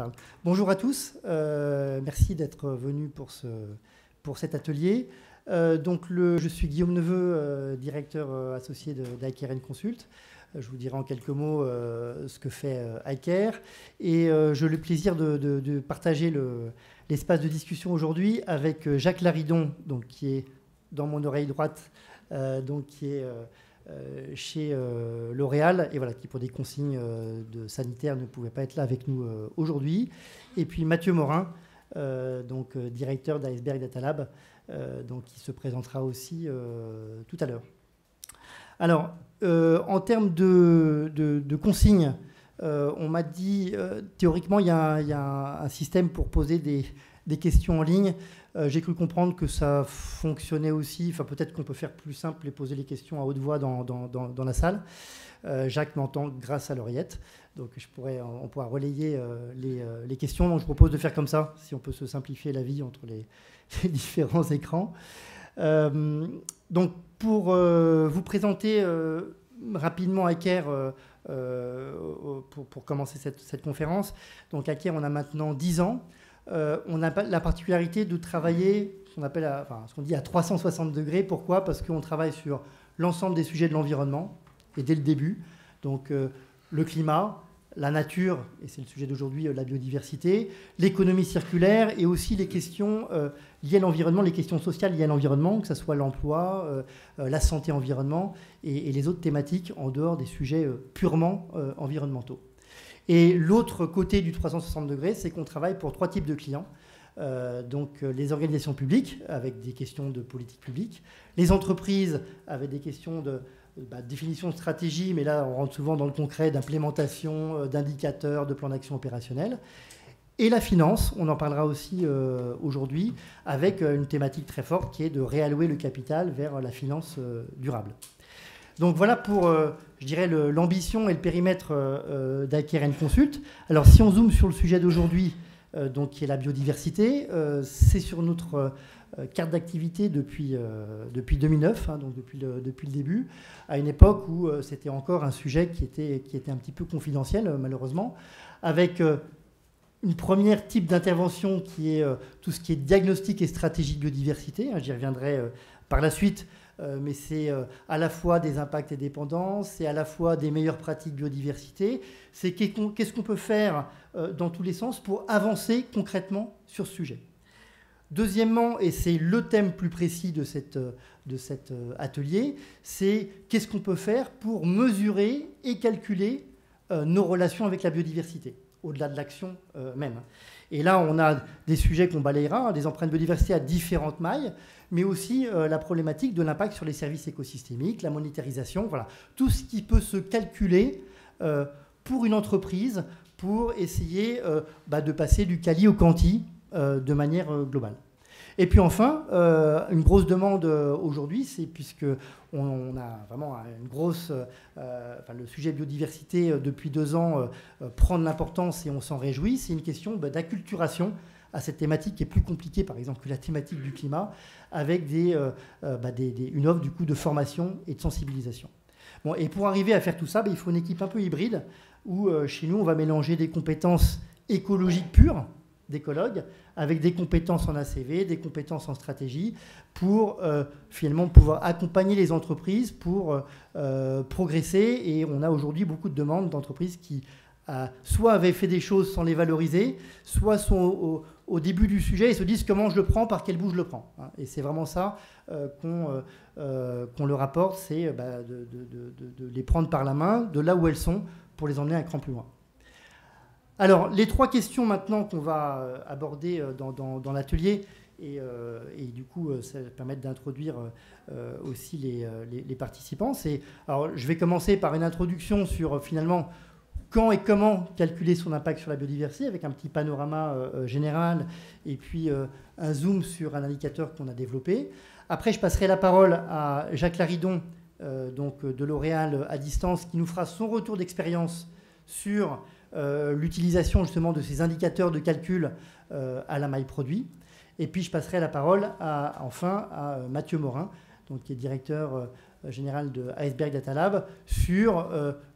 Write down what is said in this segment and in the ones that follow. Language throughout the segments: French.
parle. Bonjour à tous, merci d'être venus pour cet atelier. Je suis Guillaume Neveu, directeur associé d'Icare & Consult. Je vous dirai en quelques mots ce que fait Icare. Et j'ai le plaisir de partager l'espace de discussion aujourd'hui avec Jacques Laridon, donc, qui est dans mon oreille droite, qui est chez L'Oréal, et voilà, qui pour des consignes sanitaires ne pouvait pas être là avec nous aujourd'hui. Et puis Mathieu Morin, directeur d'Iceberg Data Lab, qui se présentera aussi tout à l'heure. Alors, en termes de consignes, on m'a dit, théoriquement, il y a un système pour poser des questions en ligne. J'ai cru comprendre que ça fonctionnait aussi. Enfin, peut-être qu'on peut faire plus simple et poser les questions à haute voix dans la salle. Jacques m'entend grâce à l'oreillette. Donc, on pourra relayer les questions. Donc, je propose de faire comme ça, si on peut se simplifier la vie entre les différents écrans. Donc, pour vous présenter rapidement Icare, pour commencer cette conférence. Donc, Icare, on a maintenant 10 ans. On a la particularité de travailler ce qu'on dit à 360 degrés. Pourquoi ? Parce qu'on travaille sur l'ensemble des sujets de l'environnement, et dès le début. Donc, le climat, la nature, et c'est le sujet d'aujourd'hui, la biodiversité, l'économie circulaire, et aussi les questions liées à l'environnement, les questions sociales liées à l'environnement, que ce soit l'emploi, la santé environnement, et les autres thématiques en dehors des sujets purement environnementaux. Et l'autre côté du 360 degrés, c'est qu'on travaille pour 3 types de clients. Les organisations publiques, avec des questions de politique publique, les entreprises, avec des questions de définition de stratégie, mais là, on rentre souvent dans le concret, d'implémentation, d'indicateurs, de plans d'action opérationnels. Et la finance, on en parlera aussi aujourd'hui, avec une thématique très forte qui est de réallouer le capital vers la finance durable. Donc voilà pour, je dirais, l'ambition et le périmètre d'Icare & Consult. Alors si on zoome sur le sujet d'aujourd'hui, qui est la biodiversité, c'est sur notre carte d'activité depuis 2009, donc depuis le début, à une époque où c'était encore un sujet qui était un petit peu confidentiel, malheureusement, avec une première type d'intervention qui est tout ce qui est diagnostic et stratégie de biodiversité. J'y reviendrai par la suite. Mais c'est à la fois des impacts et dépendances, c'est à la fois des meilleures pratiques biodiversité, c'est qu'est-ce qu'on peut faire dans tous les sens pour avancer concrètement sur ce sujet. Deuxièmement, et c'est le thème plus précis de cet atelier, c'est qu'est-ce qu'on peut faire pour mesurer et calculer nos relations avec la biodiversité, au-delà de l'action même. Et là, on a des sujets qu'on balayera, des empreintes biodiversité à différentes mailles, mais aussi la problématique de l'impact sur les services écosystémiques, la monétarisation, voilà. Tout ce qui peut se calculer pour une entreprise pour essayer de passer du quali au quanti de manière globale. Et puis enfin, une grosse demande aujourd'hui, c'est puisqu'on a vraiment une grosse... le sujet biodiversité, depuis 2 ans, prend de l'importance et on s'en réjouit. C'est une question d'acculturation à cette thématique qui est plus compliquée, par exemple, que la thématique du climat, avec une offre du coup de formation et de sensibilisation. Bon, et pour arriver à faire tout ça, il faut une équipe un peu hybride, où chez nous, on va mélanger des compétences écologiques pures, d'écologues, avec des compétences en ACV, des compétences en stratégie, pour finalement pouvoir accompagner les entreprises pour progresser. Et on a aujourd'hui beaucoup de demandes d'entreprises qui soit avaient fait des choses sans les valoriser, soit sont au début du sujet et se disent comment je le prends, par quel bout je le prends. Et c'est vraiment ça qu'on leur apporte, c'est de les prendre par la main, de là où elles sont, pour les emmener un cran plus loin. Alors, les 3 questions maintenant qu'on va aborder dans l'atelier, et du coup, ça va permettre d'introduire aussi les participants. Alors, je vais commencer par une introduction sur finalement quand et comment calculer son impact sur la biodiversité, avec un petit panorama général et puis un zoom sur un indicateur qu'on a développé. Après, je passerai la parole à Jacques Laridon, de L'Oréal à distance, qui nous fera son retour d'expérience sur l'utilisation justement de ces indicateurs de calcul à la maille produit. Et puis je passerai la parole enfin à Mathieu Morin, qui est directeur général de Iceberg Data Lab sur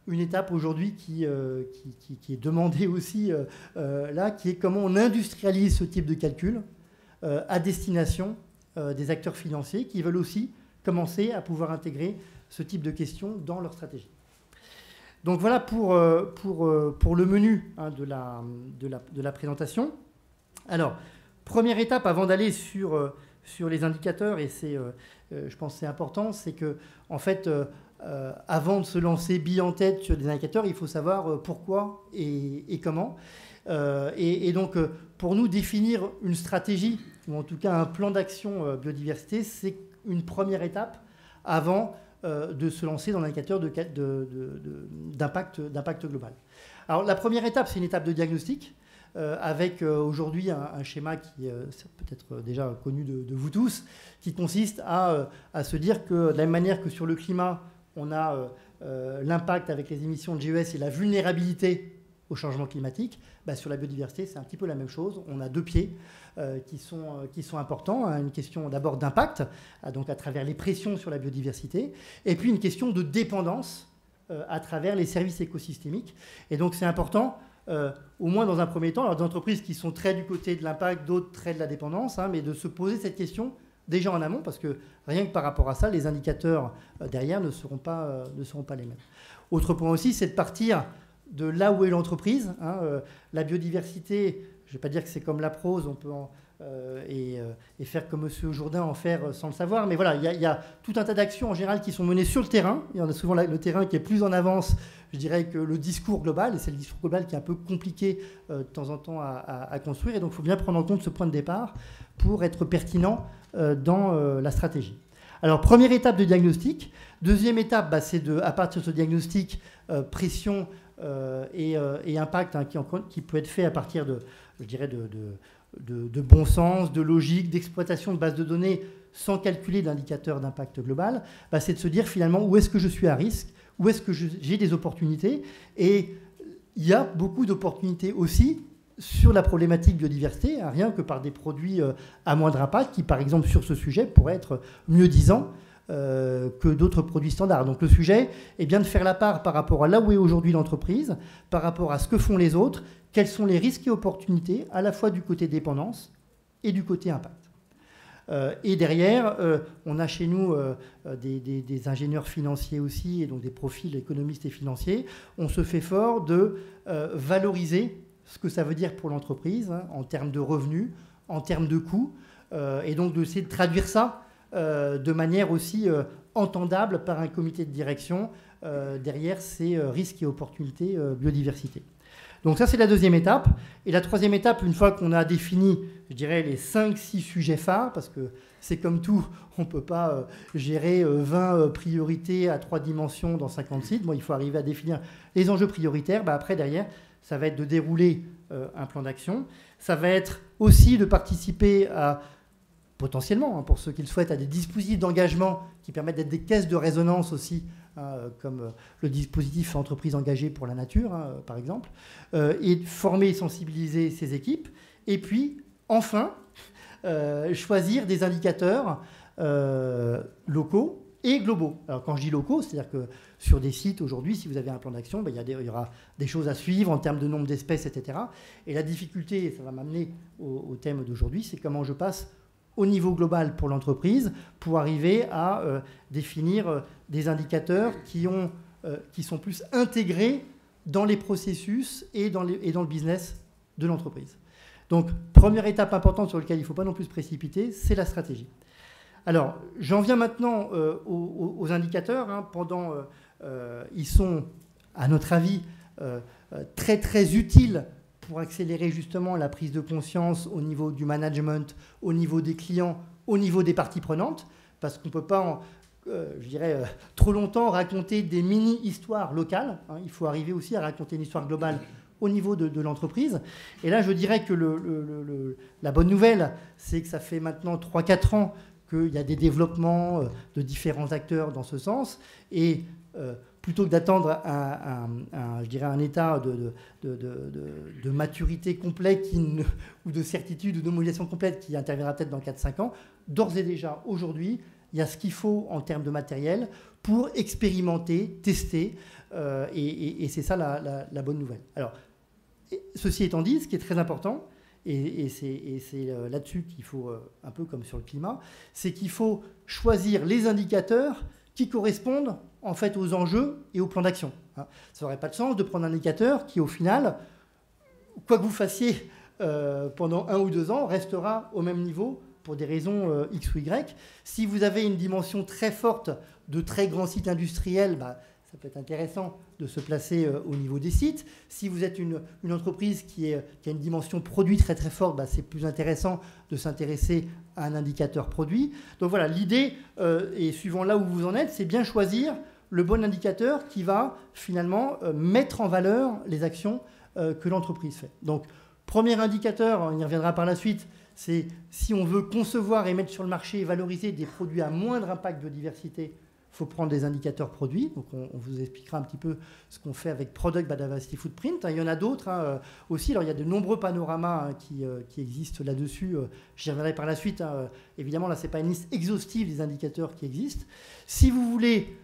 une étape aujourd'hui qui est demandée aussi là, qui est comment on industrialise ce type de calcul à destination des acteurs financiers qui veulent aussi commencer à pouvoir intégrer ce type de questions dans leur stratégie. Donc voilà pour le menu de la présentation. Alors, première étape avant d'aller sur les indicateurs, et je pense que c'est important, c'est que en fait, avant de se lancer bille en tête sur des indicateurs, il faut savoir pourquoi et comment. Et donc, pour nous, définir une stratégie, ou en tout cas un plan d'action biodiversité, c'est une première étape avant de se lancer dans l'indicateur d'impact global. Alors, la première étape, c'est une étape de diagnostic, avec aujourd'hui un schéma qui est peut-être déjà connu de vous tous, qui consiste à se dire que de la même manière que sur le climat, on a l'impact avec les émissions de GES et la vulnérabilité au changement climatique, sur la biodiversité, c'est un petit peu la même chose. On a deux pieds qui sont importants. Une question d'abord d'impact, donc à travers les pressions sur la biodiversité, et puis une question de dépendance à travers les services écosystémiques. Et donc c'est important, au moins dans un premier temps, alors des entreprises qui sont très du côté de l'impact, d'autres très de la dépendance, mais de se poser cette question déjà en amont, parce que rien que par rapport à ça, les indicateurs derrière ne seront pas les mêmes. Autre point aussi, c'est de partir de là où est l'entreprise. La biodiversité, je ne vais pas dire que c'est comme la prose, on peut et faire comme M. Jourdain en faire sans le savoir, mais voilà, il y a tout un tas d'actions en général qui sont menées sur le terrain. Il y en a souvent le terrain qui est plus en avance, je dirais, que le discours global, et c'est le discours global qui est un peu compliqué de temps en temps à construire, et donc il faut bien prendre en compte ce point de départ pour être pertinent dans la stratégie. Alors, première étape de diagnostic. Deuxième étape, c'est à partir de ce diagnostic, pression et impact qui peut être fait à partir de, je dirais, de bon sens, de logique, d'exploitation de bases de données sans calculer d'indicateurs d'impact global, c'est de se dire finalement où est-ce que je suis à risque, où est-ce que j'ai des opportunités. Et il y a beaucoup d'opportunités aussi sur la problématique biodiversité, rien que par des produits à moindre impact qui, par exemple, sur ce sujet, pourraient être mieux disants que d'autres produits standards. Donc le sujet est bien de faire la part par rapport à là où est aujourd'hui l'entreprise, par rapport à ce que font les autres, quels sont les risques et opportunités, à la fois du côté dépendance et du côté impact. Et derrière, on a chez nous des ingénieurs financiers aussi, et donc des profils économistes et financiers. On se fait fort de valoriser ce que ça veut dire pour l'entreprise, en termes de revenus, en termes de coûts, et donc d'essayer de traduire ça de manière aussi entendable par un comité de direction derrière ces risques et opportunités biodiversité. Donc ça, c'est la deuxième étape. Et la troisième étape, une fois qu'on a défini, je dirais, les 5-6 sujets phares, parce que c'est comme tout, on ne peut pas gérer 20 priorités à 3 dimensions dans 50 sites. Bon, il faut arriver à définir les enjeux prioritaires. Après, derrière, ça va être de dérouler un plan d'action. Ça va être aussi de participer à, potentiellement, pour ceux qui le souhaitent, à des dispositifs d'engagement qui permettent d'être des caisses de résonance aussi, comme le dispositif Entreprise engagée pour la nature, par exemple, et former et sensibiliser ces équipes. Et puis, enfin, choisir des indicateurs locaux et globaux. Alors, quand je dis locaux, c'est-à-dire que sur des sites, aujourd'hui, si vous avez un plan d'action, il y aura des choses à suivre en termes de nombre d'espèces, etc. Et la difficulté, et ça va m'amener au thème d'aujourd'hui, c'est comment je passe au niveau global pour l'entreprise pour arriver à définir des indicateurs qui sont plus intégrés dans les processus et dans le business de l'entreprise. Donc, première étape importante sur laquelle il ne faut pas non plus se précipiter, c'est la stratégie. Alors, j'en viens maintenant aux indicateurs. Ils sont, à notre avis, très très utiles pour accélérer justement la prise de conscience au niveau du management, au niveau des clients, au niveau des parties prenantes, parce qu'on ne peut pas, je dirais, trop longtemps raconter des mini-histoires locales. Il faut arriver aussi à raconter une histoire globale au niveau de l'entreprise. Et là, je dirais que la bonne nouvelle, c'est que ça fait maintenant 3-4 ans qu'il y a des développements de différents acteurs dans ce sens. Et plutôt que d'attendre je dirais un état de maturité complet ou de certitude ou d'homologation complète qui interviendra peut-être dans 4-5 ans, d'ores et déjà, aujourd'hui, il y a ce qu'il faut en termes de matériel pour expérimenter, tester, et c'est ça la bonne nouvelle. Alors, ceci étant dit, ce qui est très important, et c'est là-dessus qu'il faut, un peu comme sur le climat, c'est qu'il faut choisir les indicateurs qui correspondent en fait aux enjeux et au plan d'action. Ça n'aurait pas de sens de prendre un indicateur qui, au final, quoi que vous fassiez pendant 1 ou 2 ans, restera au même niveau pour des raisons X ou Y. Si vous avez une dimension très forte de très grands sites industriels, ça peut être intéressant de se placer au niveau des sites. Si vous êtes une entreprise qui a une dimension produit très très forte, c'est plus intéressant de s'intéresser à un indicateur produit. Donc voilà, l'idée, et suivant là où vous en êtes, c'est bien choisir le bon indicateur qui va finalement mettre en valeur les actions que l'entreprise fait. Donc, premier indicateur, on y reviendra par la suite, c'est si on veut concevoir et mettre sur le marché et valoriser des produits à moindre impact biodiversité, il faut prendre des indicateurs produits. Donc, on vous expliquera un petit peu ce qu'on fait avec Product Biodiversity Footprint. Il y en a d'autres aussi. Alors, il y a de nombreux panoramas qui existent là-dessus. J'y reviendrai par la suite. Évidemment, là, ce n'est pas une liste exhaustive des indicateurs qui existent. Si vous voulez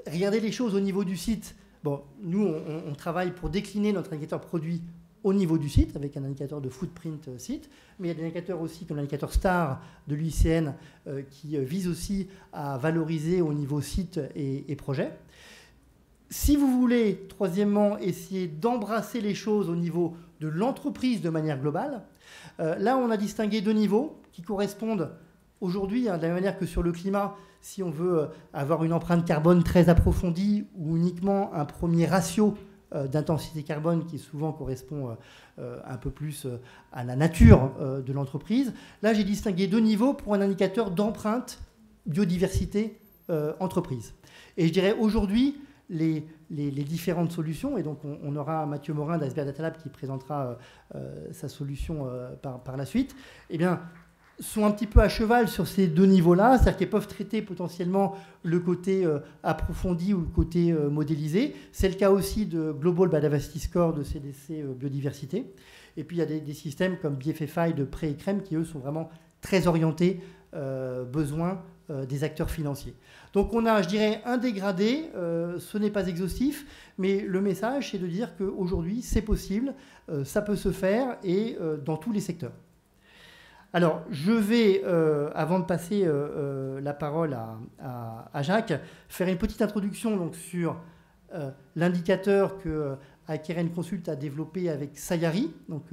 regarder les choses au niveau du site, nous, on travaille pour décliner notre indicateur produit au niveau du site, avec un indicateur de footprint site, mais il y a des indicateurs aussi, comme l'indicateur STAR de l'UICN, qui vise aussi à valoriser au niveau site et projet. Si vous voulez, troisièmement, essayer d'embrasser les choses au niveau de l'entreprise de manière globale, là, on a distingué 2 niveaux qui correspondent aujourd'hui, de la même manière que sur le climat, si on veut avoir une empreinte carbone très approfondie ou uniquement un premier ratio d'intensité carbone qui souvent correspond un peu plus à la nature de l'entreprise. Là, j'ai distingué 2 niveaux pour un indicateur d'empreinte biodiversité entreprise. Et je dirais aujourd'hui, les différentes solutions, et donc on aura Mathieu Morin d'Iceberg Data Lab qui présentera sa solution par la suite, eh bien, sont un petit peu à cheval sur ces 2 niveaux-là, c'est-à-dire qu'ils peuvent traiter potentiellement le côté approfondi ou le côté modélisé. C'est le cas aussi de Global Biodiversity Score de CDC Biodiversité. Et puis il y a des systèmes comme BFFI de Pré et Crème qui, eux, sont vraiment très orientés besoins des acteurs financiers. Donc on a, je dirais, un dégradé, ce n'est pas exhaustif, mais le message, c'est de dire qu'aujourd'hui, c'est possible, ça peut se faire, et dans tous les secteurs. Alors, je vais, avant de passer la parole à Jacques, faire une petite introduction donc, sur l'indicateur que Aikeren Consult a développé avec Sayari. Donc,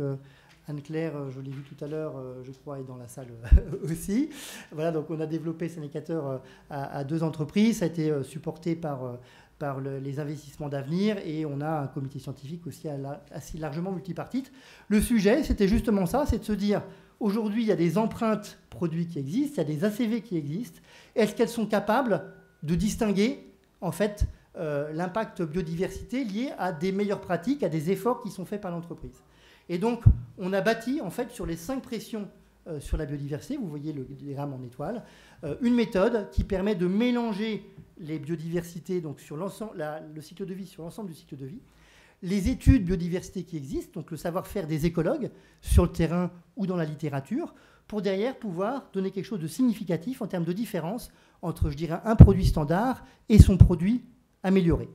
Anne-Claire, je l'ai vu tout à l'heure, je crois, est dans la salle aussi. Voilà, donc on a développé cet indicateur à 2 entreprises. Ça a été supporté par les investissements d'avenir, et on a un comité scientifique aussi assez largement multipartite. Le sujet, c'était justement ça, c'est de se dire, aujourd'hui, il y a des empreintes produits qui existent, il y a des ACV qui existent. Est-ce qu'elles sont capables de distinguer, en fait, l'impact biodiversité lié à des meilleures pratiques, à des efforts qui sont faits par l'entreprise? Et donc, on a bâti, en fait, sur les 5 pressions sur la biodiversité, vous voyez le diagramme en étoile, une méthode qui permet de mélanger les biodiversités, donc sur le cycle de vie, sur l'ensemble du cycle de vie, les études biodiversité qui existent, donc le savoir-faire des écologues sur le terrain ou dans la littérature, pour derrière pouvoir donner quelque chose de significatif en termes de différence entre, je dirais, un produit standard et son produit amélioré,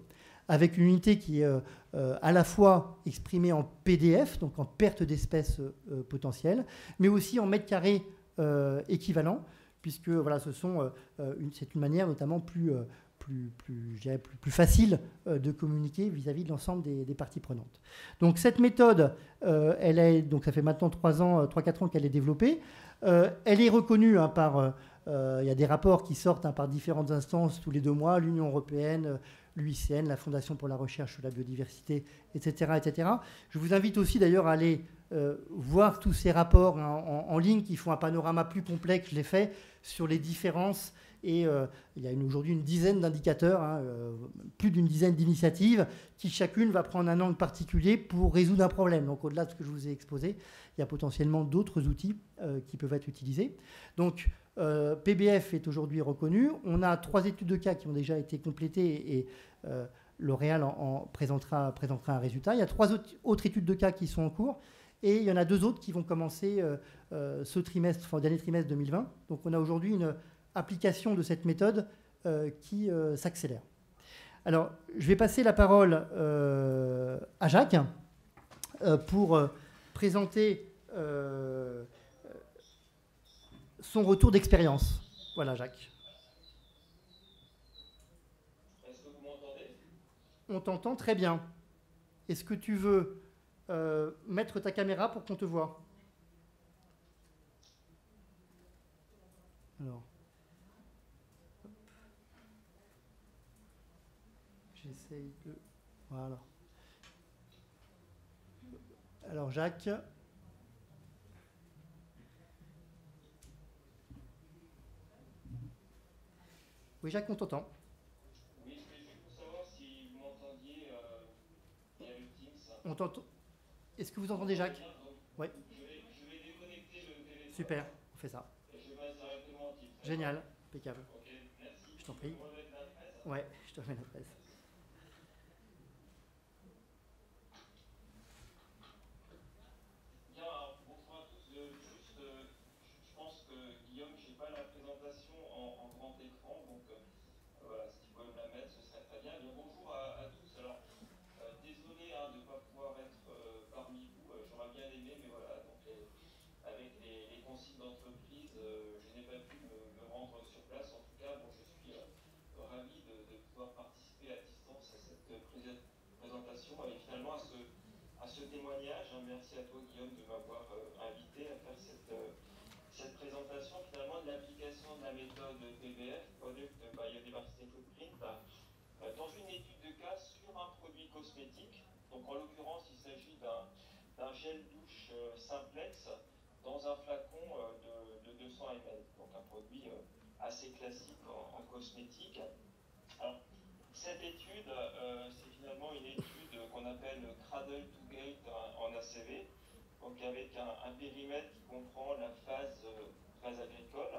avec une unité qui est à la fois exprimée en PDF, donc en perte d'espèces potentielles, mais aussi en mètres carrés équivalents, puisque voilà, c'est une manière notamment plus facile de communiquer vis-à-vis de l'ensemble des parties prenantes. Donc cette méthode, donc ça fait maintenant 3-4 ans qu'elle est développée. Elle est reconnue par... il y a des rapports qui sortent par différentes instances tous les 2 mois, l'Union européenne, l'UICN, la Fondation pour la recherche sur la biodiversité, etc., etc. Je vous invite aussi d'ailleurs à aller voir tous ces rapports en ligne qui font un panorama plus complet que je l'ai fait sur les différences. Et il y a aujourd'hui une dizaine d'indicateurs, plus d'une dizaine d'initiatives qui chacune va prendre un angle particulier pour résoudre un problème. Donc au-delà de ce que je vous ai exposé, il y a potentiellement d'autres outils qui peuvent être utilisés. Donc PBF est aujourd'hui reconnu. On a 3 études de cas qui ont déjà été complétées et L'Oréal présentera un résultat. Il y a 3 autres études de cas qui sont en cours. Et il y en a 2 autres qui vont commencer ce trimestre, dernier trimestre 2020. Donc on a aujourd'hui application de cette méthode qui s'accélère. Alors, je vais passer la parole à Jacques pour présenter son retour d'expérience. Voilà, Jacques. Est-ce que vous m'entendez? On t'entend très bien. Est-ce que tu veux mettre ta caméra pour qu'on te voit? Alors, j'essaye de... Voilà. Alors, Jacques... Oui, Jacques, on t'entend. Oui, je voulais juste savoir si vous m'entendiez via le Teams. On t'entend. Est-ce que vous entendez Jacques? Oui. Je vais déconnecter le téléphone. Super, on fait ça. Et je passe directement en Teams. Génial, impeccable. Ok, merci. Je t'en prie. Vous remettez l'adresse? Ouais, je te remets l'adresse. Bien, alors, bonsoir à tous. Je pense que Guillaume, je n'ai pas la présentation en grand écran, donc voilà, si tu peux me la mettre, ce serait très bien. Bien, bonjour à tous. Alors, désolé de ne pas pouvoir être parmi vous, j'aurais bien aimé, mais voilà, donc avec les consignes d'entreprise, je n'ai pas pu me rendre sur place. En tout cas, bon, je suis ravi de pouvoir participer à distance à cette présentation et finalement à ce témoignage. Merci à toi, Guillaume, de m'avoir invité à faire cette présentation finalement de l'application de la méthode PBF, Product Biodiversity Footprint, dans une étude de cas sur un produit cosmétique. Donc en l'occurrence, il s'agit d'un gel douche simplex dans un flacon de 200 ml. Donc un produit assez classique en cosmétique. Alors, cette étude, c'est finalement une étude qu'on appelle Cradle to Gate en ACV, donc avec un périmètre qui comprend la phase agricole,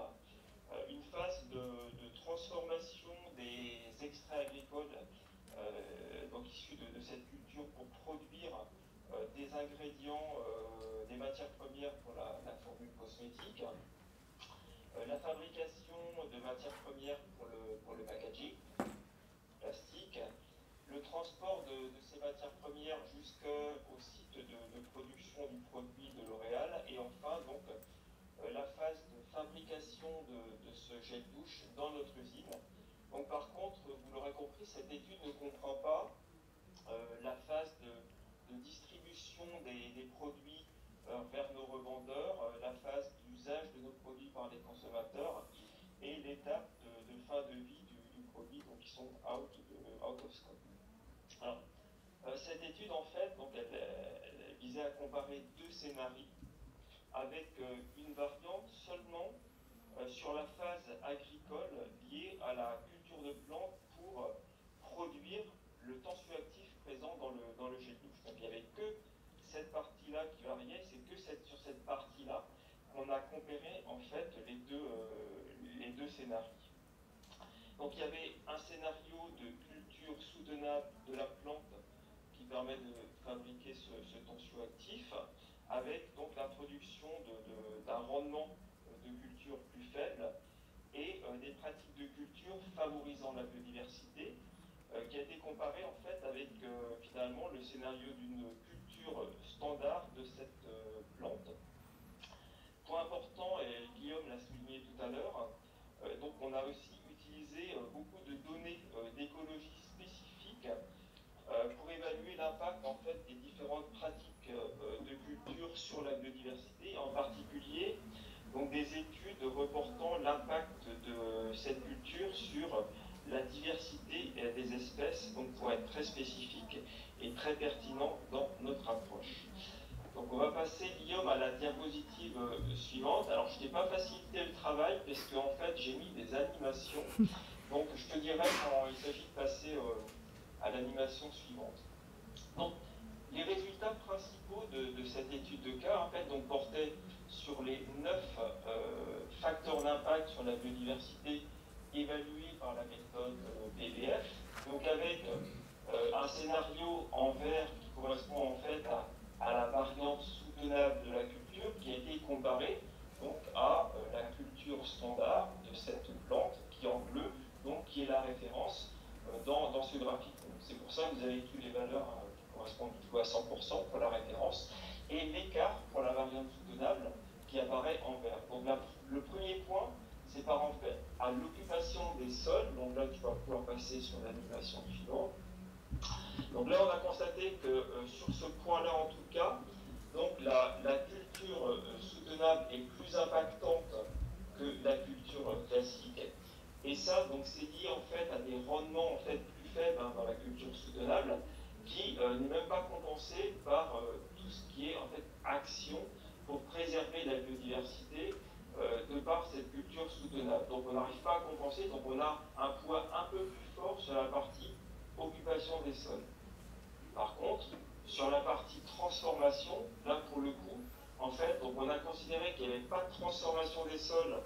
une phase de transformation des extraits agricoles donc issus de cette culture pour produire des ingrédients, des matières premières pour la formule cosmétique, la fabrication de matières premières pour le packaging plastique, le transport de ces matières premières jusqu'au site de production du produit de L'Oréal, et enfin donc la phase de fabrication de ce gel douche dans notre usine. Donc par contre, vous l'aurez compris, cette étude ne comprend pas la phase de distribution des produits vers nos revendeurs, la phase d'usage de nos produits par les consommateurs et l'étape de fin de vie du produit, donc qui sont out of scope. Alors, cette étude, en fait, donc elle visait à comparer deux scénarios avec une variante seulement sur la phase agricole liée à la culture de plantes pour produire le tensioactif présent dans le gel douche. Donc il n'y avait que cette partie-là qui variait, c'est que sur cette partie-là qu'on a comparé en fait les deux scénarios. Donc il y avait un scénario de culture soutenable de la plante qui permet de fabriquer ce tensioactif avec donc l'introduction d'un rendement de culture plus faible et des pratiques de culture favorisant la biodiversité qui a été comparé en fait avec finalement le scénario d'une culture standard de cette plante. Point important, et Guillaume l'a souligné tout à l'heure, donc on a aussi utilisé beaucoup de données d'écologie spécifiques pour évaluer l'impact en fait des différentes pratiques de culture sur la biodiversité, en particulier donc des études reportant l'impact de cette culture sur la diversité des espèces, donc pour être très spécifique et très pertinent dans notre approche. Donc on va passer, Guillaume, à la diapositive suivante. Alors je t'ai pas facilité le travail parce qu'en fait j'ai mis des animations. Donc je te dirai quand il s'agit de passer à l'animation suivante. Donc les résultats principaux de cette étude de cas en fait donc portaient sur les 9 facteurs d'impact sur la biodiversité évalués par la méthode PBF. Donc avec un scénario en vert qui correspond en fait à la variante soutenable de la culture qui a été comparée donc à la culture standard de de cette plante qui est en bleu, donc qui est la référence dans ce graphique. C'est pour ça que vous avez toutes les valeurs qui correspondent du coup à 100% pour la référence, et l'écart pour la variante soutenable qui apparaît en vert. Donc là, le premier point, c'est par en fait à l'occupation des sols. Donc là, tu vas pouvoir passer sur l'animation suivante. Donc là, on a constaté que sur ce point-là, en tout cas, donc la culture soutenable est plus impactante que la culture classique. Et ça, donc, c'est lié en fait à des rendements en fait plus faibles dans la culture soutenable, qui n'est même pas compensé par tout ce qui est en fait action pour préserver la biodiversité de par cette culture soutenable. Donc on n'arrive pas à compenser, donc on a un poids un peu plus fort sur la partie occupation des sols. Par contre, sur la partie transformation, là pour le coup, en fait, donc on a considéré qu'il n'y avait pas de transformation des sols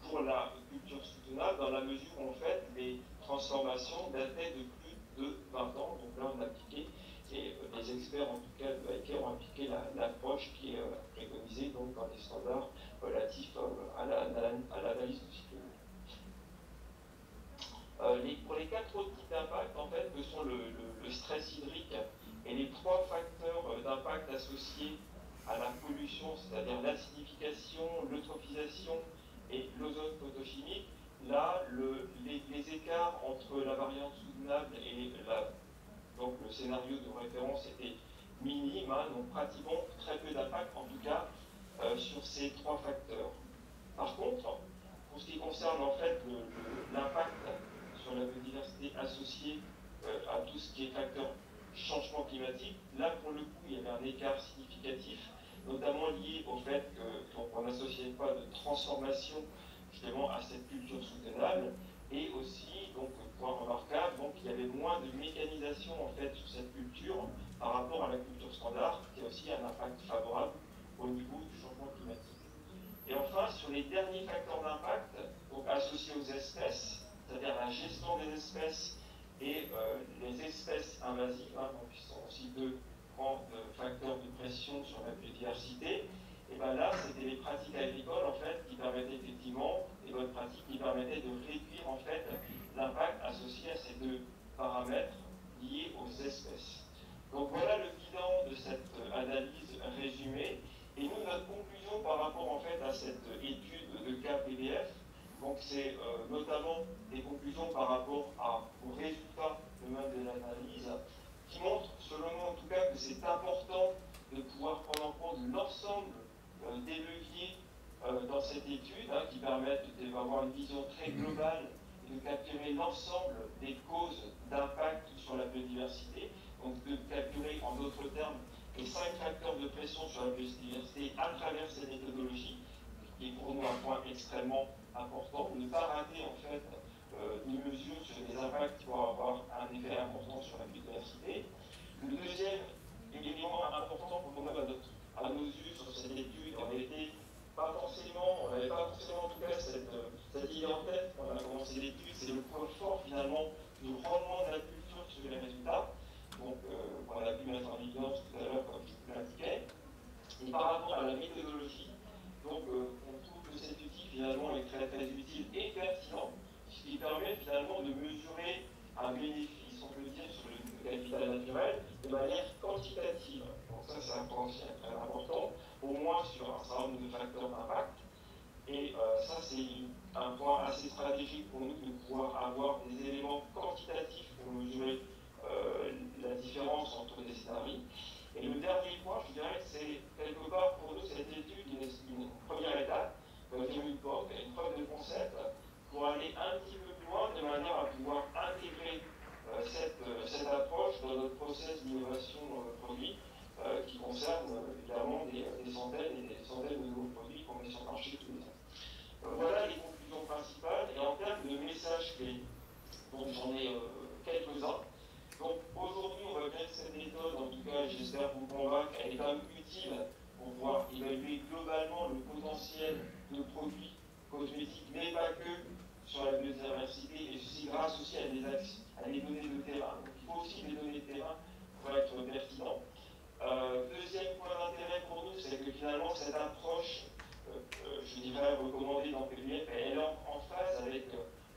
pour la culture soutenable, dans la mesure où en fait les transformations dataient de plus de 20 ans. Donc là on a appliqué, et les experts en tout cas de ICARE ont appliqué l'approche qui est préconisée donc dans les standards relatifs à l'analyse du cycle. Pour les 4 autres types d'impact, en fait, que sont le stress hydrique et les 3 facteurs d'impact associés à la pollution, c'est-à-dire l'acidification, l'eutrophisation et l'ozone photochimique, là, les écarts entre la variante soutenable et donc le scénario de référence était minime, hein, donc pratiquement très peu d'impact, en tout cas, sur ces 3 facteurs. Par contre, pour ce qui concerne en fait l'impact sur la biodiversité associée à tout ce qui est facteur changement climatique, là pour le coup il y avait un écart significatif, notamment lié au fait qu'on n'associait pas de transformation justement à cette culture soutenable, et aussi, donc point remarquable, donc il y avait moins de mécanisation en fait sur cette culture par rapport à la culture standard, qui a aussi un impact favorable au niveau du changement climatique. Et enfin, sur les derniers facteurs d'impact, donc associés aux espèces, c'est-à-dire la gestion des espèces et les espèces invasives, hein, donc qui sont aussi 2 grands facteurs de pression sur la biodiversité, et bien là, c'était les pratiques agricoles en fait qui permettaient effectivement, les bonnes pratiques qui permettaient de réduire en fait l'impact associé à ces 2 paramètres liés aux espèces. Donc voilà le bilan de cette analyse résumée. Et nous, notre conclusion par rapport en fait à cette étude de cas PDF, donc c'est notamment des conclusions par rapport aux résultats de même de l'analyse, qui montrent, selon nous en tout cas, que c'est important de pouvoir prendre en compte l'ensemble des leviers dans cette étude, hein, qui permettent d'avoir une vision très globale et de capturer l'ensemble des causes d'impact sur la biodiversité, donc de capturer en d'autres termes les 5 facteurs de pression sur la biodiversité à travers ces méthodologies, qui est pour nous un point extrêmement important, ne pas rater en fait une mesure sur les impacts qui vont avoir un effet important sur la biodiversité. Le deuxième élément important pour nous à nos yeux sur cette étude, on n'avait pas forcément en tout cas cette idée en tête quand on a commencé l'étude, c'est le point fort finalement du rendement de la culture sur les résultats. Donc, on a pu mettre en évidence tout à l'heure, comme je vous l'indiquais. Et par rapport à la méthodologie, donc, on trouve que cet outil finalement est très très utile et pertinent, ce qui permet finalement de mesurer un bénéfice, on peut dire, sur le capital naturel de manière quantitative. Donc ça, c'est un point aussi très important, au moins sur un certain nombre de facteurs d'impact. Et ça, c'est un point assez stratégique pour nous de pouvoir avoir des éléments quantitatifs pour mesurer la différence entre les scénarios. Et le dernier point, je dirais, c'est quelque part pour nous cette étude une première étape, une preuve de concept, pour aller un petit peu plus loin de manière à pouvoir intégrer cette approche dans notre process d'innovation produit qui concerne évidemment des centaines et des centaines de nouveaux produits qu'on met sur le marché tous les ans. Voilà les conclusions principales. Et en termes de messages clés, donc j'en ai quelques-uns. Donc aujourd'hui, on voit bien que cette méthode, en tout cas, j'espère vous convaincre, elle est quand même utile pour pouvoir évaluer globalement le potentiel de produits cosmétiques, mais pas que sur la biodiversité, et ceci grâce aussi à des données de terrain. Donc il faut aussi des données de terrain pour être pertinent. Deuxième point d'intérêt pour nous, c'est que finalement cette approche je dirais, recommandée dans PBF, elle est en phase avec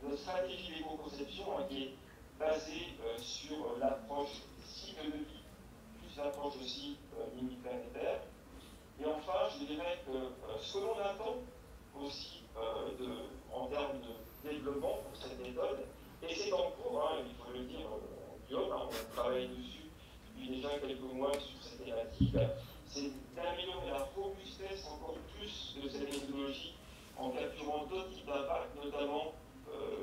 notre stratégie d'éco-conception, hein, qui est basée sur l'approche cycle de vie, plus l'approche aussi limite planétaire. Et enfin, je dirais que ce que l'on attend aussi en termes de développement pour cette méthode, et c'est en cours, hein, il faut le dire, Guillaume, hein, on travaille dessus depuis déjà quelques mois sur cette thématique, c'est d'améliorer la robustesse encore plus de cette méthodologie en capturant d'autres types d'impacts, notamment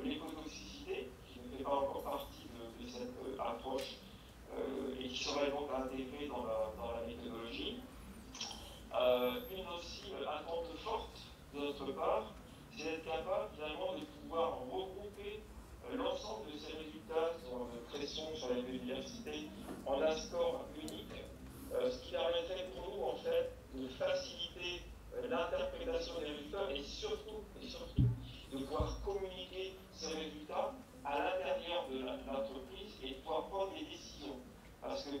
l'écotoxicité, qui ne fait pas encore partie de cette approche et qui serait donc intégrée dans la méthodologie. Une aussi attente forte de notre part, c'est d'être capable finalement de pouvoir regrouper l'ensemble de ces résultats de pression sur la biodiversité en un score unique, ce qui permettrait pour nous en fait de faciliter l'interprétation des résultats et surtout de pouvoir communiquer ces résultats à l'intérieur de l'entreprise et de pouvoir prendre des décisions. Parce que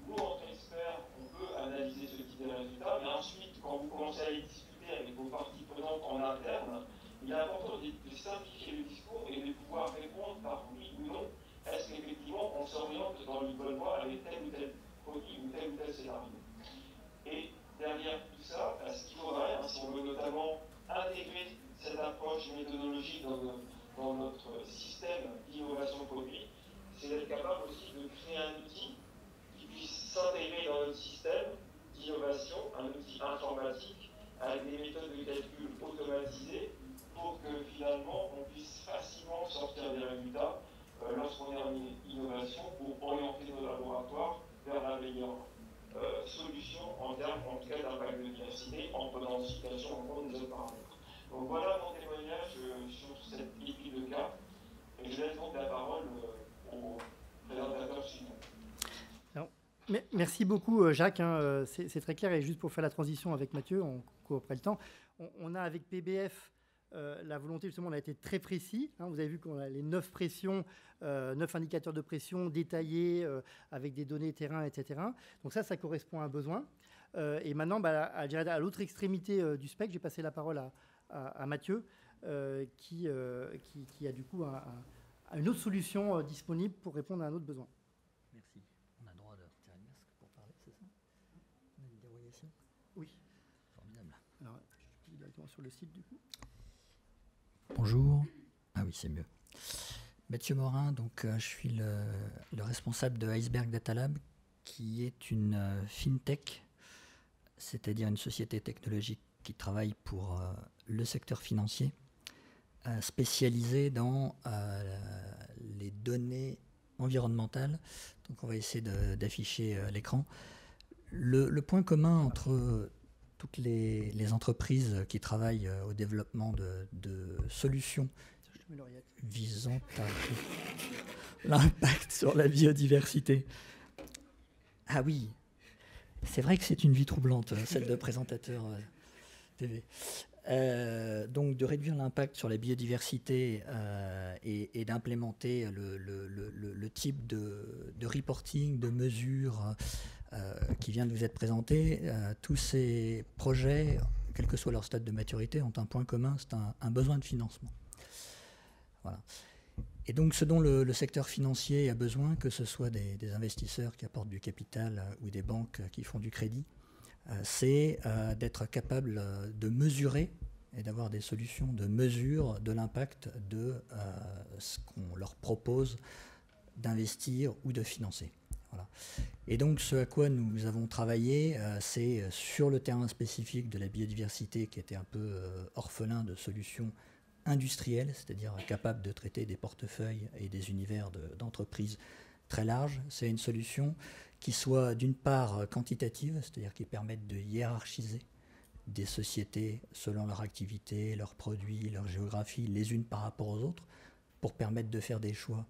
nous, en tant qu'experts, on peut analyser ce type de résultats, mais ensuite, quand vous commencez à les discuter avec vos parties prenantes en interne, il est important de simplifier le discours et de pouvoir répondre par oui ou non. Est-ce qu'effectivement, on s'oriente dans une bonne voie avec tel ou tel produit ou tel scénario? Et derrière tout ça, ce qu'il faudrait, si on veut notamment intégrer cette approche méthodologique dans notre système d'innovation produit, c'est d'être capable aussi de créer un outil qui puisse s'intégrer dans notre système d'innovation, un outil informatique avec des méthodes de calcul automatisées pour que finalement on puisse facilement sortir des résultats lorsqu'on est en innovation pour orienter nos laboratoires vers la meilleure solution en termes en tout cas d'impact de biodiversité en prenant en situation en compte des autres paramètres. Donc voilà mon témoignage sur cette étude de cas et je laisse donc la parole au présentateur suivant. Merci beaucoup Jacques, hein, c'est très clair et juste pour faire la transition avec Mathieu, on court après le temps, on a avec PBF la volonté, justement, on a été très précis. Hein, vous avez vu qu'on a les 9 pressions, 9 indicateurs de pression détaillés avec des données terrain, etc. Donc ça correspond à un besoin. Et maintenant, à l'autre extrémité du spectre, j'ai passé la parole à Mathieu, qui a du coup une autre solution disponible pour répondre à un autre besoin. Merci. On a le droit de retirer le masque pour parler, c'est ça? On a une dérogation? Oui. Formidable. Alors, je vais directement sur le site du coup. Bonjour. Ah oui, c'est mieux. Mathieu Morin, donc je suis le responsable de Iceberg Data Lab, qui est une fintech, c'est-à-dire une société technologique qui travaille pour le secteur financier, spécialisée dans les données environnementales. Donc on va essayer d'afficher l'écran. Le point commun entre toutes les entreprises qui travaillent au développement de solutions visant à l'impact sur la biodiversité. Ah oui, c'est vrai que c'est une vie troublante, celle de présentateur TV. Donc de réduire l'impact sur la biodiversité et d'implémenter le type de reporting, de mesures qui vient de vous être présenté. Tous ces projets, quel que soit leur stade de maturité, ont un point commun, c'est un besoin de financement. Voilà. Et donc ce dont le secteur financier a besoin, que ce soit des investisseurs qui apportent du capital ou des banques qui font du crédit, c'est d'être capable de mesurer et d'avoir des solutions de mesure de l'impact de ce qu'on leur propose d'investir ou de financer. Voilà. Et donc ce à quoi nous avons travaillé, c'est sur le terrain spécifique de la biodiversité qui était un peu orphelin de solutions industrielles, c'est-à-dire capable de traiter des portefeuilles et des univers d'entreprises très larges. C'est une solution qui soit d'une part quantitative, c'est-à-dire qui permette de hiérarchiser des sociétés selon leur activité, leurs produits, leur géographie, les unes par rapport aux autres, pour permettre de faire des choix,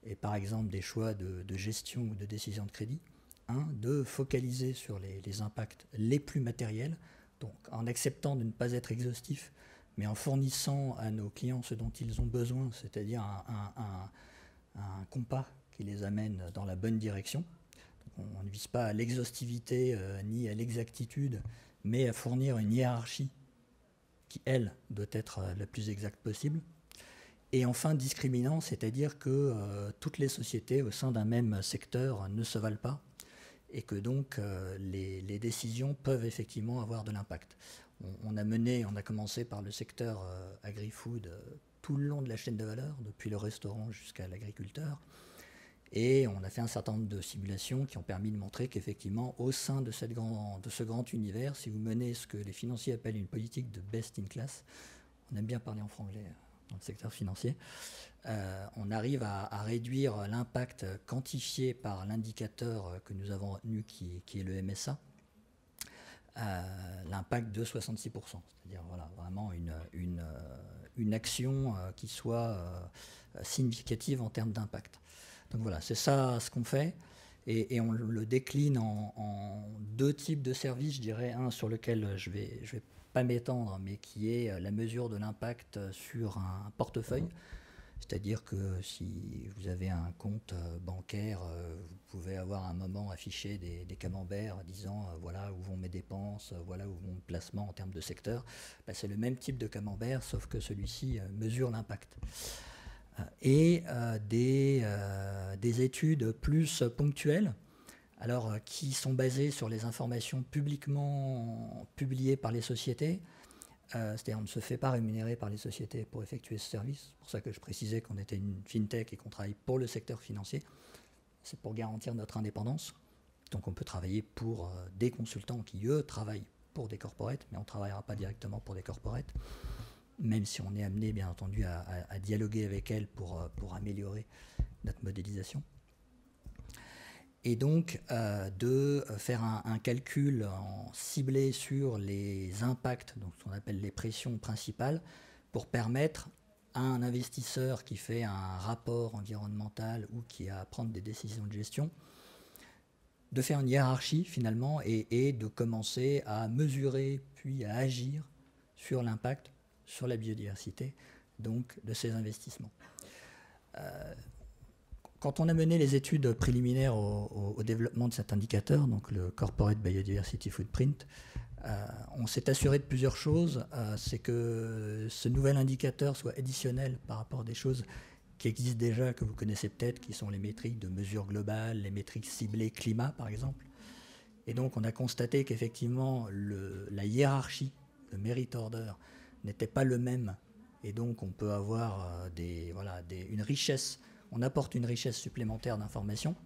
et par exemple des choix de gestion ou de décision de crédit. De focaliser sur les impacts les plus matériels, donc en acceptant de ne pas être exhaustif, mais en fournissant à nos clients ce dont ils ont besoin, c'est-à-dire un compas qui les amène dans la bonne direction. Donc on ne vise pas à l'exhaustivité ni à l'exactitude, mais à fournir une hiérarchie qui, elle, doit être la plus exacte possible. Et enfin, discriminant, c'est-à-dire que toutes les sociétés au sein d'un même secteur ne se valent pas et que donc les décisions peuvent effectivement avoir de l'impact. On a commencé par le secteur agri-food tout le long de la chaîne de valeur, depuis le restaurant jusqu'à l'agriculteur. Et on a fait un certain nombre de simulations qui ont permis de montrer qu'effectivement, au sein de ce grand univers, si vous menez ce que les financiers appellent une politique de best in class, on aime bien parler en franglais dans le secteur financier, on arrive à réduire l'impact quantifié par l'indicateur que nous avons retenu, qui est le MSA, l'impact de 66%. C'est-à-dire voilà, vraiment une action qui soit significative en termes d'impact. Donc voilà, c'est ça ce qu'on fait. Et on le décline en deux types de services, je dirais. Un sur lequel je vais pas m'étendre, mais qui est la mesure de l'impact sur un portefeuille. C'est-à-dire que si vous avez un compte bancaire, vous pouvez avoir à un moment affiché des camemberts disant voilà où vont mes dépenses, voilà où vont mes placements en termes de secteur. Ben, c'est le même type de camembert, sauf que celui-ci mesure l'impact. Et des études plus ponctuelles, alors qui sont basées sur les informations publiquement publiées par les sociétés. C'est-à-dire on ne se fait pas rémunérer par les sociétés pour effectuer ce service. C'est pour ça que je précisais qu'on était une fintech et qu'on travaille pour le secteur financier. C'est pour garantir notre indépendance. Donc on peut travailler pour des consultants qui, eux, travaillent pour des corporates, mais on ne travaillera pas directement pour des corporates, même si on est amené, bien entendu, à dialoguer avec elles pour améliorer notre modélisation. Et donc, de faire un calcul ciblé sur les impacts, donc ce qu'on appelle les pressions principales, pour permettre à un investisseur qui fait un rapport environnemental ou qui a à prendre des décisions de gestion, de faire une hiérarchie finalement et de commencer à mesurer puis à agir sur l'impact sur la biodiversité donc de ces investissements. Quand on a mené les études préliminaires au développement de cet indicateur, donc le Corporate Biodiversity Footprint, on s'est assuré de plusieurs choses. C'est que ce nouvel indicateur soit additionnel par rapport à des choses qui existent déjà, que vous connaissez peut-être, qui sont les métriques de mesure globale, les métriques ciblées climat, par exemple. Et donc, on a constaté qu'effectivement, la hiérarchie, le merit order, n'était pas le même. Et donc, on peut avoir une richesse. On apporte une richesse supplémentaire d'informations.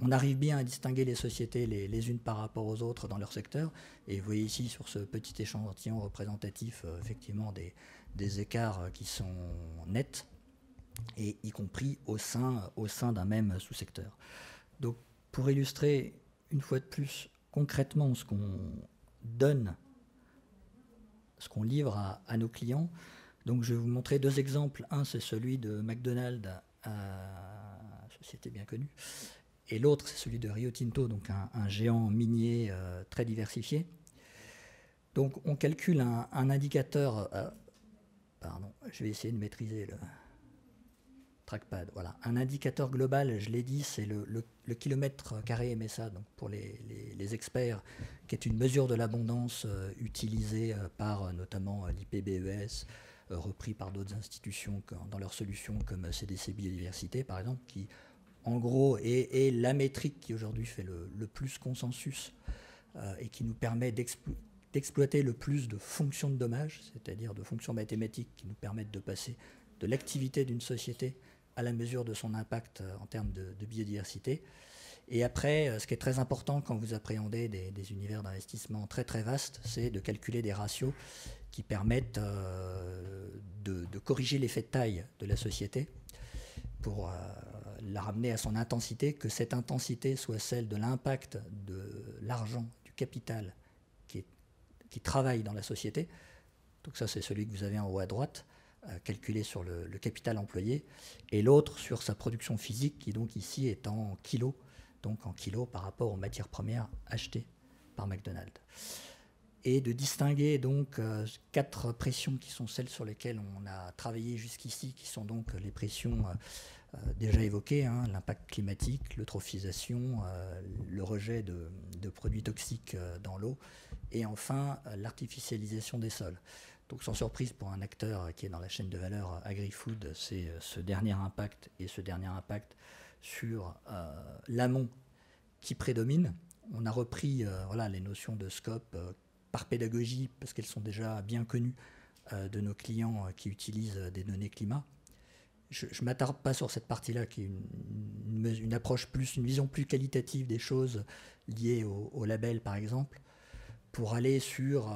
On arrive bien à distinguer les sociétés les unes par rapport aux autres dans leur secteur. Et vous voyez ici, sur ce petit échantillon représentatif, effectivement, des écarts qui sont nets, et y compris au sein d'un même sous-secteur. Donc, pour illustrer, une fois de plus, concrètement, ce qu'on donne, ce qu'on livre à nos clients, donc je vais vous montrer deux exemples. Un, c'est celui de McDonald's, société bien connue, et l'autre, c'est celui de Rio Tinto, donc un géant minier très diversifié. Donc, on calcule un indicateur... pardon, je vais essayer de maîtriser le trackpad. Voilà, un indicateur global, je l'ai dit, c'est le kilomètre carré MSA, donc pour les experts, qui est une mesure de l'abondance utilisée par notamment l'IPBES, repris par d'autres institutions dans leurs solutions comme CDC Biodiversité, par exemple, qui, en gros, est la métrique qui aujourd'hui fait le plus consensus et qui nous permet d'exploiter le plus de fonctions de dommages, c'est-à-dire de fonctions mathématiques qui nous permettent de passer de l'activité d'une société à la mesure de son impact en termes de biodiversité. Et après, ce qui est très important quand vous appréhendez des univers d'investissement très très vastes, c'est de calculer des ratios qui permettent de corriger l'effet de taille de la société pour la ramener à son intensité, que cette intensité soit celle de l'impact de l'argent, du capital qui travaille dans la société. Donc ça, c'est celui que vous avez en haut à droite, calculé sur le capital employé, et l'autre sur sa production physique, qui donc ici est en kilos, donc en kilos par rapport aux matières premières achetées par McDonald's. Et de distinguer donc 4 pressions qui sont celles sur lesquelles on a travaillé jusqu'ici, qui sont donc les pressions déjà évoquées, l'impact climatique, l'eutrophisation, le rejet de produits toxiques dans l'eau, et enfin l'artificialisation des sols. Donc sans surprise pour un acteur qui est dans la chaîne de valeur agri-food, c'est ce dernier impact et ce dernier impact sur l'amont qui prédomine. On a repris les notions de scope par pédagogie parce qu'elles sont déjà bien connues de nos clients qui utilisent des données climat. Je ne m'attarde pas sur cette partie-là qui est une approche une vision plus qualitative des choses liées au label par exemple, pour aller sur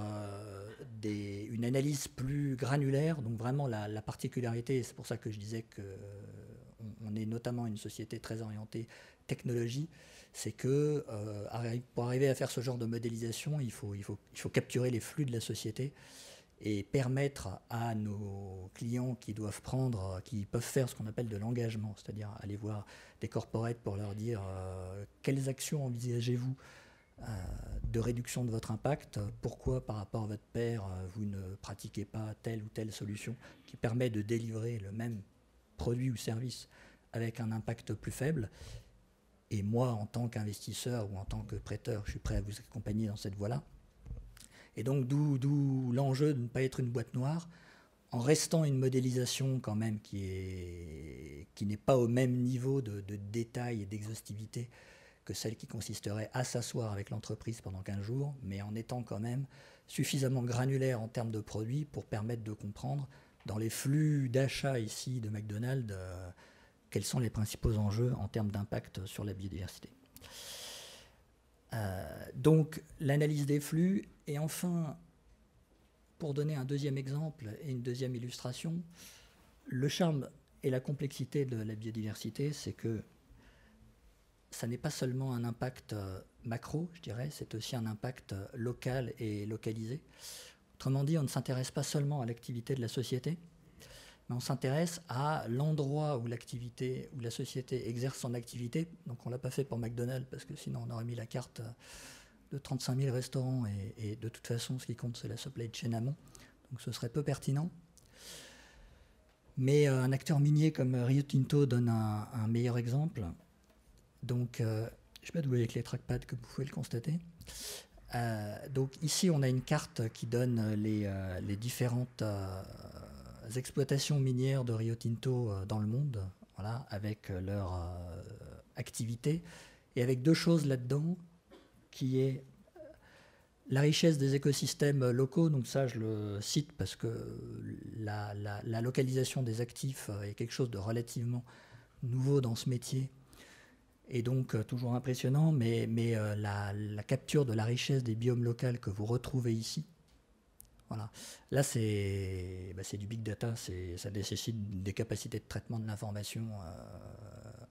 une analyse plus granulaire, donc vraiment la particularité, et c'est pour ça que je disais qu'on est notamment une société très orientée technologie, c'est que pour arriver à faire ce genre de modélisation, il faut capturer les flux de la société et permettre à nos clients qui peuvent faire ce qu'on appelle de l'engagement, c'est-à-dire aller voir des corporates pour leur dire quelles actions envisagez-vous de réduction de votre impact, pourquoi par rapport à votre pair vous ne pratiquez pas telle ou telle solution qui permet de délivrer le même produit ou service avec un impact plus faible. Et moi, en tant qu'investisseur ou en tant que prêteur, je suis prêt à vous accompagner dans cette voie-là. Et donc d'où l'enjeu de ne pas être une boîte noire, en restant une modélisation quand même qui n'est pas au même niveau de détail et d'exhaustivité que celle qui consisterait à s'asseoir avec l'entreprise pendant 15 jours, mais en étant quand même suffisamment granulaire en termes de produits pour permettre de comprendre dans les flux d'achat ici de McDonald's quels sont les principaux enjeux en termes d'impact sur la biodiversité. Donc l'analyse des flux, et enfin, pour donner un deuxième exemple et une deuxième illustration, le charme et la complexité de la biodiversité, c'est que ça n'est pas seulement un impact macro, je dirais, c'est aussi un impact local et localisé. Autrement dit, on ne s'intéresse pas seulement à l'activité de la société, mais on s'intéresse à l'endroit où la société exerce son activité. Donc on ne l'a pas fait pour McDonald's, parce que sinon on aurait mis la carte de 35 000 restaurants, et de toute façon, ce qui compte, c'est la supply chain amont. Donc ce serait peu pertinent. Mais un acteur minier comme Rio Tinto donne un meilleur exemple. Donc, je ne sais pas d'où avec les trackpads, comme vous pouvez le constater. Donc ici, on a une carte qui donne les différentes exploitations minières de Rio Tinto dans le monde, voilà, avec leur activité, et avec deux choses là-dedans, qui est la richesse des écosystèmes locaux. Donc ça, je le cite parce que la localisation des actifs est quelque chose de relativement nouveau dans ce métier, et donc toujours impressionnant, mais la capture de la richesse des biomes locaux que vous retrouvez ici, voilà. Là, c'est du big data, ça nécessite des capacités de traitement de l'information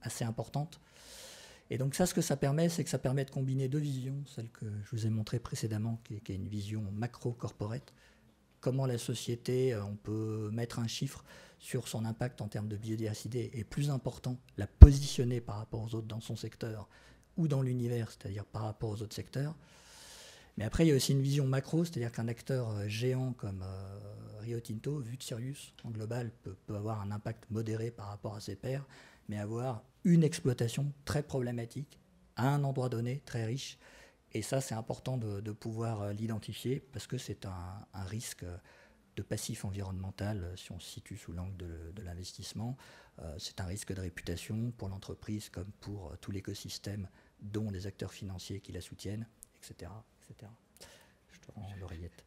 assez importantes. Et donc ça, ce que ça permet, c'est que ça permet de combiner deux visions, celle que je vous ai montrée précédemment, qui est une vision macro-corporate. Comment la société, on peut mettre un chiffre sur son impact en termes de biodiversité, et plus important, la positionner par rapport aux autres dans son secteur ou dans l'univers, c'est-à-dire par rapport aux autres secteurs. Mais après, il y a aussi une vision macro, c'est-à-dire qu'un acteur géant comme Rio Tinto, vu de Sirius, en global, peut avoir un impact modéré par rapport à ses pairs, mais avoir une exploitation très problématique à un endroit donné, très riche. Et ça, c'est important de pouvoir l'identifier, parce que c'est un risque de passif environnemental, si on se situe sous l'angle de l'investissement. C'est un risque de réputation pour l'entreprise comme pour tout l'écosystème, dont les acteurs financiers qui la soutiennent, etc. etc. Je te rends l'oreillette.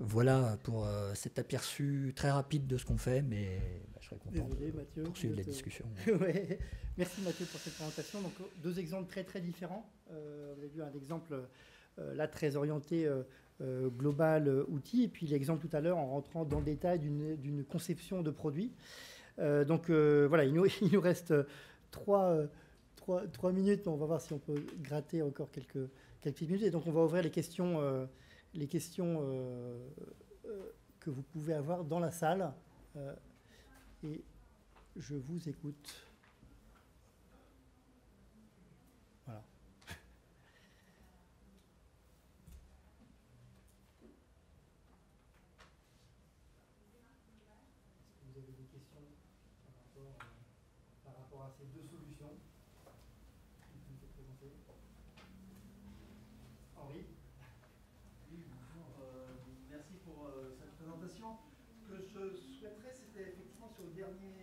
Voilà pour cet aperçu très rapide de ce qu'on fait, mais je serais content de poursuivre la discussion. Ouais. Merci Mathieu pour cette présentation. Donc, deux exemples très très différents. Vous avez vu un exemple là très orienté global outil, et puis l'exemple tout à l'heure en rentrant dans le détail d'une conception de produit. Donc voilà, il nous reste 3 minutes, mais on va voir si on peut gratter encore quelques minutes. Et donc on va ouvrir les questions que vous pouvez avoir dans la salle. Et je vous écoute. Voilà. Vous avez des questions par rapport à ces deux solutions qui sont présentées? Henri? que je souhaiterais, c'était effectivement sur le dernier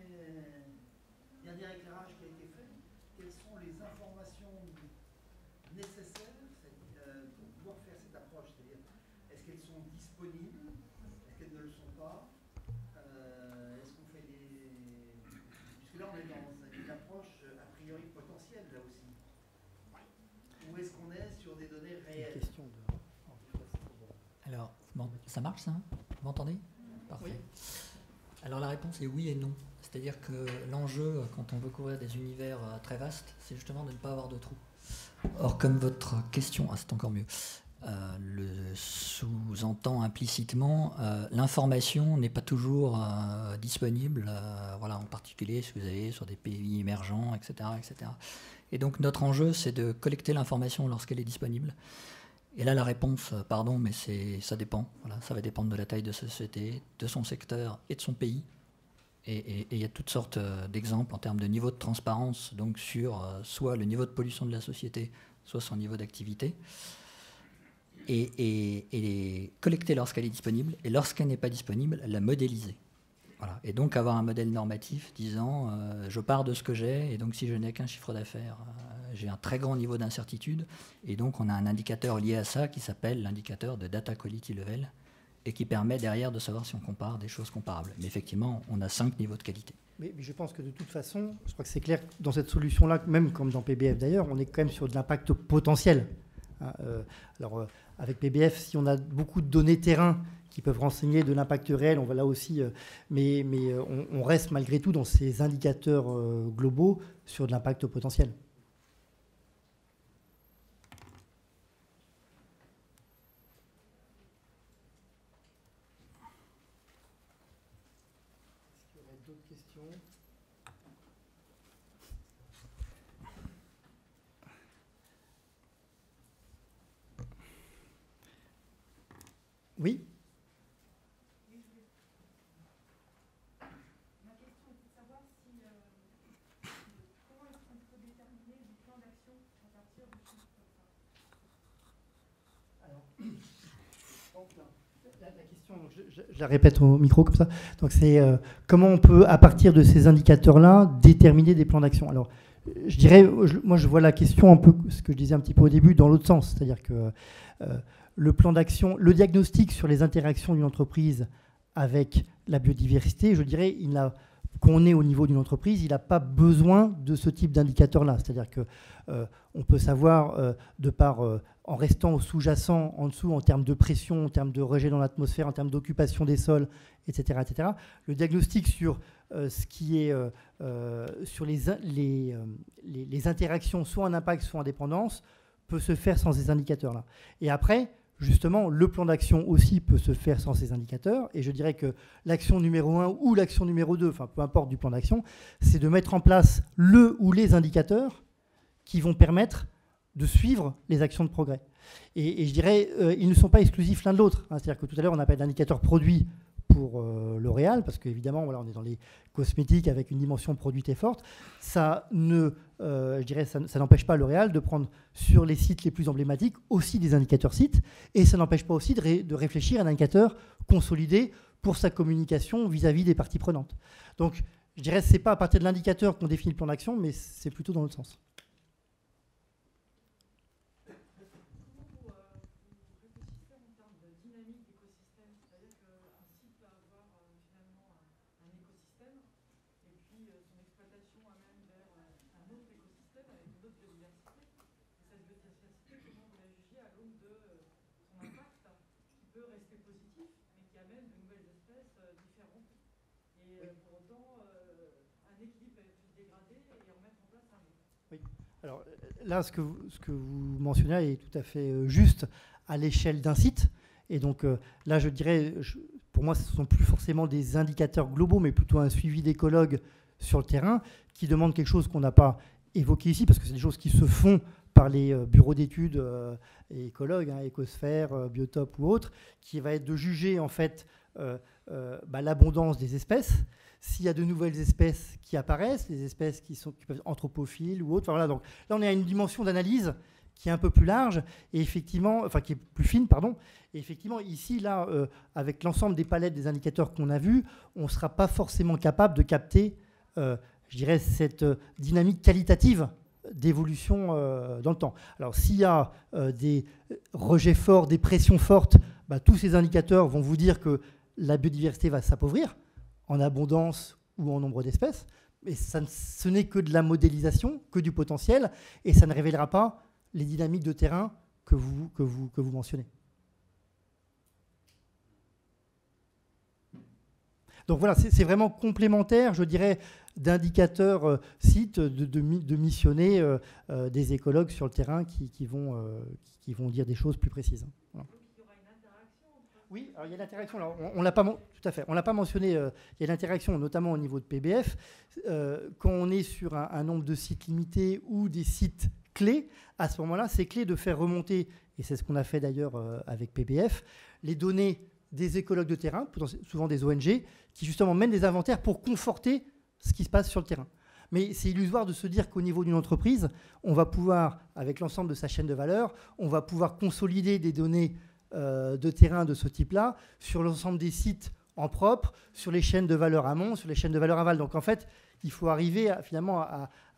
éclairage qui a été fait, quelles sont les informations nécessaires pour pouvoir faire cette approche. C'est-à-dire, est-ce qu'elles sont disponibles? Est-ce qu'elles ne le sont pas? Est-ce qu'on fait des... Puisque là, on est dans une approche a priori potentielle, là aussi. Où est-ce qu'on est sur des données réelles? Alors, bon, ça marche ça? Vous m'entendez? Parfait. Oui. Alors la réponse est oui et non. C'est-à-dire que l'enjeu, quand on veut couvrir des univers très vastes, c'est justement de ne pas avoir de trous. Or, comme votre question, c'est encore mieux, le sous-entend implicitement, l'information n'est pas toujours disponible, voilà, en particulier si vous avez sur des pays émergents, etc., etc. Et donc notre enjeu, c'est de collecter l'information lorsqu'elle est disponible. Et là, la réponse, pardon, mais ça dépend. Voilà, ça va dépendre de la taille de sa société, de son secteur et de son pays. Et il y a toutes sortes d'exemples en termes de niveau de transparence, donc sur soit le niveau de pollution de la société, soit son niveau d'activité. Et les collecter lorsqu'elle est disponible, et lorsqu'elle n'est pas disponible, la modéliser. Voilà. Et donc avoir un modèle normatif disant je pars de ce que j'ai, et donc si je n'ai qu'un chiffre d'affaires, j'ai un très grand niveau d'incertitude, et donc on a un indicateur lié à ça qui s'appelle l'indicateur de Data Quality Level, et qui permet derrière de savoir si on compare des choses comparables. Mais effectivement, on a 5 niveaux de qualité. Mais je pense que de toute façon, je crois que c'est clair que dans cette solution-là, même comme dans PBF d'ailleurs, on est quand même sur de l'impact potentiel. Alors avec PBF, si on a beaucoup de données terrain qui peuvent renseigner de l'impact réel, on va là aussi, mais on reste malgré tout dans ces indicateurs globaux sur de l'impact potentiel. Est-ce qu'il y aurait d'autres questions ? Oui. Ma question est de savoir si, comment est-ce qu'on peut déterminer du plan d'action à partir de chiffres comme ça. Alors, la question, je la répète au micro comme ça. Donc c'est comment on peut, à partir de ces indicateurs-là, déterminer des plans d'action. Alors, je dirais, moi je vois la question un peu, ce que je disais un petit peu au début, dans l'autre sens. C'est-à-dire que le plan d'action, le diagnostic sur les interactions d'une entreprise avec la biodiversité, je dirais, qu'on est au niveau d'une entreprise, il n'a pas besoin de ce type d'indicateur-là. C'est-à-dire qu'on peut savoir, en restant au sous-jacent, en dessous, en termes de pression, en termes de rejet dans l'atmosphère, en termes d'occupation des sols, etc., etc. Le diagnostic sur ce qui est sur les interactions, soit en impact, soit en dépendance, peut se faire sans ces indicateurs-là. Et après, justement, le plan d'action aussi peut se faire sans ces indicateurs. Et je dirais que l'action numéro 1 ou l'action numéro 2, enfin peu importe du plan d'action, c'est de mettre en place le ou les indicateurs qui vont permettre de suivre les actions de progrès. Et je dirais, ils ne sont pas exclusifs l'un de l'autre. C'est-à-dire que tout à l'heure, on appelle l'indicateur produit pour L'Oréal, parce qu'évidemment, voilà, on est dans les cosmétiques avec une dimension produit forte. Ça n'empêche pas L'Oréal de prendre sur les sites les plus emblématiques aussi des indicateurs sites, et ça n'empêche pas aussi de réfléchir à un indicateur consolidé pour sa communication vis-à-vis des parties prenantes. Donc, je dirais que ce n'est pas à partir de l'indicateur qu'on définit le plan d'action, mais c'est plutôt dans l'autre sens. Alors là, ce que vous mentionnez est tout à fait juste à l'échelle d'un site. Et donc là, je dirais, pour moi, ce ne sont plus forcément des indicateurs globaux, mais plutôt un suivi d'écologues sur le terrain qui demandent quelque chose qu'on n'a pas évoqué ici, parce que c'est des choses qui se font par les bureaux d'études écologues, Écosphère, Biotop ou autres, qui va être de juger en fait l'abondance des espèces. S'il y a de nouvelles espèces qui apparaissent, les espèces qui peuvent être anthropophiles ou autres. Enfin, voilà, donc là, on est à une dimension d'analyse qui est un peu plus large, et effectivement, enfin qui est plus fine, pardon. Et effectivement, ici, là, avec l'ensemble des palettes des indicateurs qu'on a vus, on ne sera pas forcément capable de capter, je dirais, cette dynamique qualitative d'évolution dans le temps. Alors, s'il y a des rejets forts, des pressions fortes, bah, tous ces indicateurs vont vous dire que la biodiversité va s'appauvrir en abondance ou en nombre d'espèces. Mais ce n'est que de la modélisation, que du potentiel, et ça ne révélera pas les dynamiques de terrain que vous mentionnez. Donc voilà, c'est vraiment complémentaire, je dirais, d'indicateurs sites, de missionner des écologues sur le terrain qui vont dire des choses plus précises. Voilà. Donc il y aura une interaction entre... Oui, alors il y a l'interaction. On l'a pas, tout à fait. On l'a pas mentionné. Il y a l'interaction, notamment au niveau de PBF. Quand on est sur un nombre de sites limité ou des sites clés, à ce moment-là, c'est clé de faire remonter, et c'est ce qu'on a fait d'ailleurs avec PBF, les données des écologues de terrain, souvent des ONG, qui justement mènent des inventaires pour conforter ce qui se passe sur le terrain. Mais c'est illusoire de se dire qu'au niveau d'une entreprise, on va pouvoir, avec l'ensemble de sa chaîne de valeur, on va pouvoir consolider des données de terrain de ce type-là sur l'ensemble des sites en propre, sur les chaînes de valeur amont, sur les chaînes de valeur aval. Donc en fait, il faut arriver finalement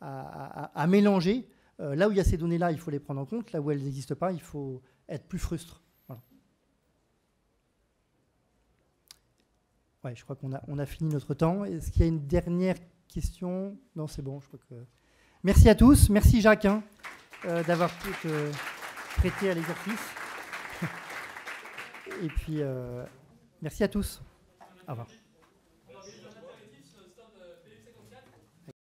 à mélanger. Là où il y a ces données-là, il faut les prendre en compte. Là où elles n'existent pas, il faut être plus frustre. Voilà. Ouais, je crois qu'on a fini notre temps. Est-ce qu'il y a une dernière question? Non, c'est bon. Je crois que... Merci à tous. Merci Jacques d'avoir pu prêter à l'exercice. Et puis, merci à tous. Au revoir.